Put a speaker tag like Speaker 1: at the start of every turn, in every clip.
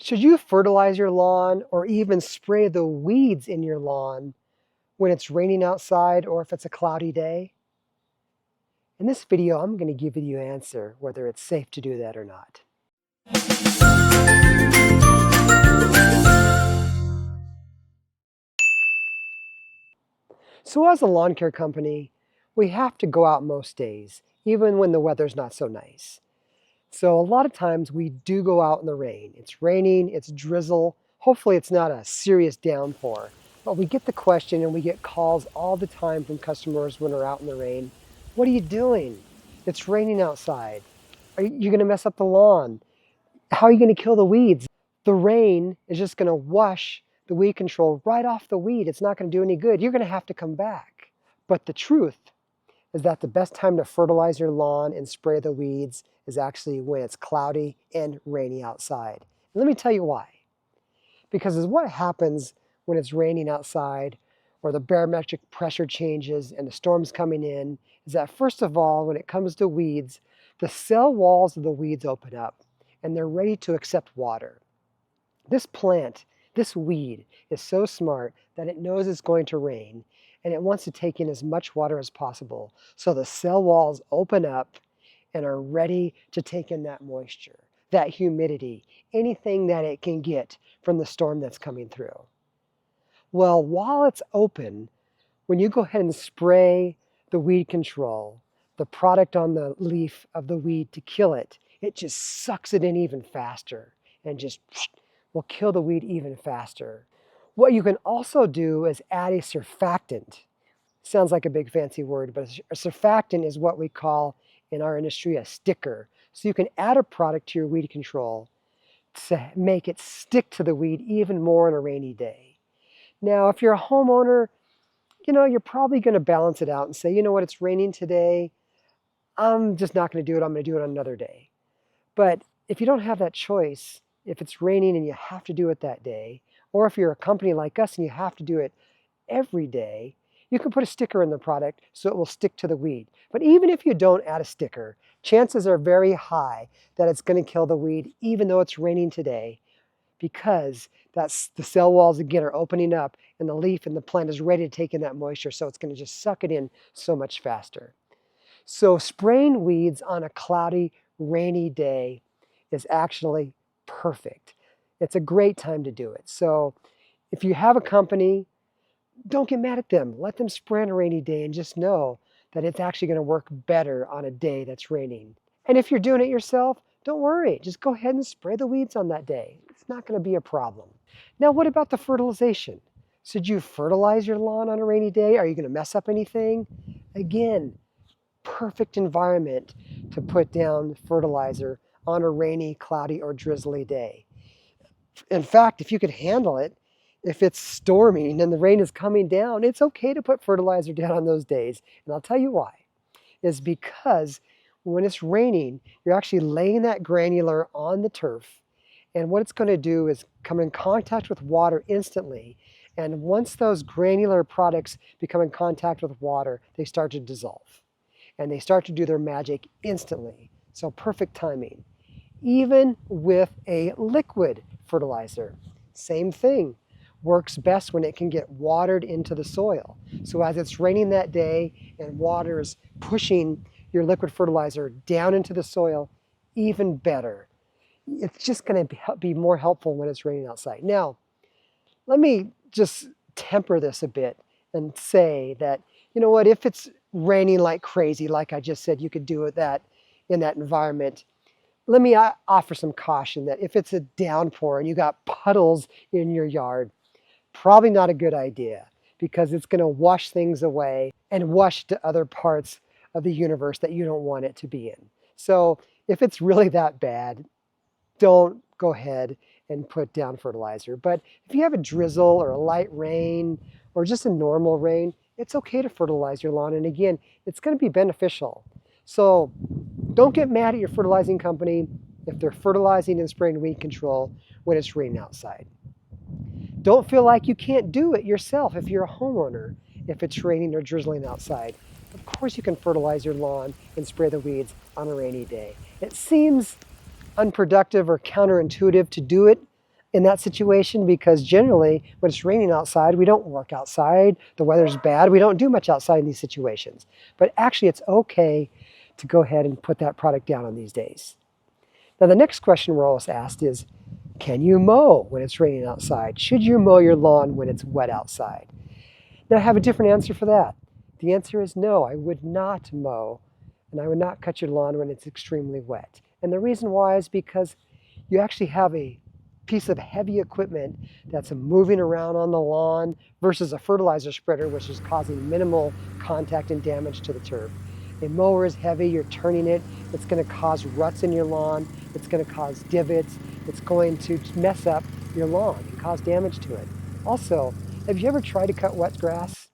Speaker 1: Should you fertilize your lawn or even spray the weeds in your lawn when it's raining outside or if it's a cloudy day? In this video, I'm going to give you an answer whether it's safe to do that or not. So as a lawn care company, we have to go out most days, even when the weather's not so nice. So a lot of times we do go out in the rain. It's raining, it's drizzle. Hopefully it's not a serious downpour. But we get the question and we get calls all the time from customers when we're out in the rain. What are you doing? It's raining outside. Are you going to mess up the lawn? How are you going to kill the weeds? The rain is just going to wash the weed control right off the weed. It's not going to do any good. You're going to have to come back. But the truth is that the best time to fertilize your lawn and spray the weeds is actually when it's cloudy and rainy outside. And let me tell you why. Because is what happens when it's raining outside or the barometric pressure changes and the storm's coming in is that first of all, when it comes to weeds, the cell walls of the weeds open up and they're ready to accept water. This plant, this weed, is so smart that it knows it's going to rain and it wants to take in as much water as possible. So the cell walls open up and are ready to take in that moisture, that humidity, anything that it can get from the storm that's coming through. Well, while it's open, when you go ahead and spray the weed control, the product on the leaf of the weed to kill it, it just sucks it in even faster and just will kill the weed even faster. What you can also do is add a surfactant. Sounds like a big fancy word, but a surfactant is what we call in our industry a sticker. So you can add a product to your weed control to make it stick to the weed even more on a rainy day. Now, if you're a homeowner, you're probably going to balance it out and say, you know what, it's raining today. I'm just not going to do it. I'm going to do it on another day. But if you don't have that choice, if it's raining and you have to do it that day, or if you're a company like us and you have to do it every day, you can put a sticker in the product so it will stick to the weed. But even if you don't add a sticker, chances are very high that it's going to kill the weed even though it's raining today, because that's the cell walls again are opening up and the leaf and the plant is ready to take in that moisture, so it's going to just suck it in so much faster. So spraying weeds on a cloudy, rainy day is actually perfect. It's a great time to do it. So if you have a company, don't get mad at them. Let them spray on a rainy day and just know that it's actually going to work better on a day that's raining. And if you're doing it yourself, don't worry. Just go ahead and spray the weeds on that day. It's not going to be a problem. Now, what about the fertilization? Should you fertilize your lawn on a rainy day? Are you going to mess up anything? Again, perfect environment to put down fertilizer on a rainy, cloudy, or drizzly day. In fact, if you could handle it, if it's storming and the rain is coming down, it's okay to put fertilizer down on those days. And I'll tell you why. Is because when it's raining, you're actually laying that granular on the turf. And what it's going to do is come in contact with water instantly. And once those granular products become in contact with water, they start to dissolve. And they start to do their magic instantly. So perfect timing. Even with a liquid fertilizer, same thing. Works best when it can get watered into the soil. So as it's raining that day and water is pushing your liquid fertilizer down into the soil, even better. It's just going to be more helpful when it's raining outside. Now, let me just temper this a bit and say that, you know what, if it's raining like crazy, like I just said, you could do that in that environment. Let me offer some caution that if it's a downpour and you got puddles in your yard, probably not a good idea, because it's going to wash things away and wash to other parts of the universe that you don't want it to be in. So if it's really that bad, don't go ahead and put down fertilizer. But if you have a drizzle or a light rain or just a normal rain, it's okay to fertilize your lawn. And again, it's going to be beneficial. So don't get mad at your fertilizing company if they're fertilizing and spraying weed control when it's raining outside. Don't feel like you can't do it yourself if you're a homeowner, if it's raining or drizzling outside. Of course you can fertilize your lawn and spray the weeds on a rainy day. It seems unproductive or counterintuitive to do it in that situation, because generally when it's raining outside, we don't work outside. The weather's bad. We don't do much outside in these situations. But actually, it's okay to go ahead and put that product down on these days. Now, the next question we're always asked is, can you mow when it's raining outside? Should you mow your lawn when it's wet outside? Now, I have a different answer for that. The answer is no, I would not mow, and I would not cut your lawn when it's extremely wet. And the reason why is because you actually have a piece of heavy equipment that's moving around on the lawn versus a fertilizer spreader, which is causing minimal contact and damage to the turf. A mower is heavy, you're turning it, it's going to cause ruts in your lawn, it's going to cause divots, it's going to mess up your lawn and cause damage to it. Also, have you ever tried to cut wet grass?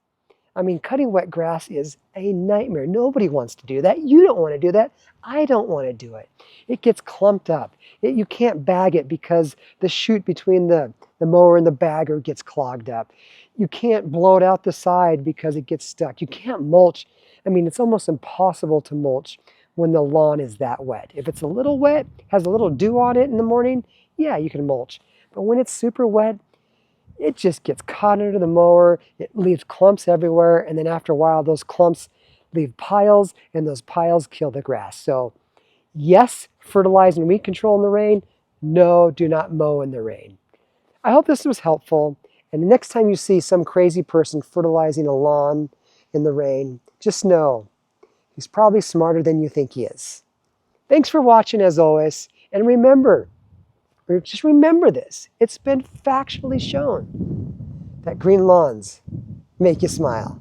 Speaker 1: I mean, cutting wet grass is a nightmare. Nobody wants to do that. You don't want to do that. I don't want to do it. It gets clumped up. You can't bag it because the chute between the mower and the bagger gets clogged up. You can't blow it out the side because it gets stuck. You can't mulch. I mean, it's almost impossible to mulch when the lawn is that wet. If it's a little wet, has a little dew on it in the morning, yeah, you can mulch. But when it's super wet, it just gets caught under the mower, it leaves clumps everywhere, and then after a while those clumps leave piles, and those piles kill the grass. So yes, fertilize and weed control in the rain. No, do not mow in the rain. I hope this was helpful, and the next time you see some crazy person fertilizing a lawn in the rain, just know he's probably smarter than you think he is. Thanks for watching as always, and just remember this. It's been factually shown that green lawns make you smile.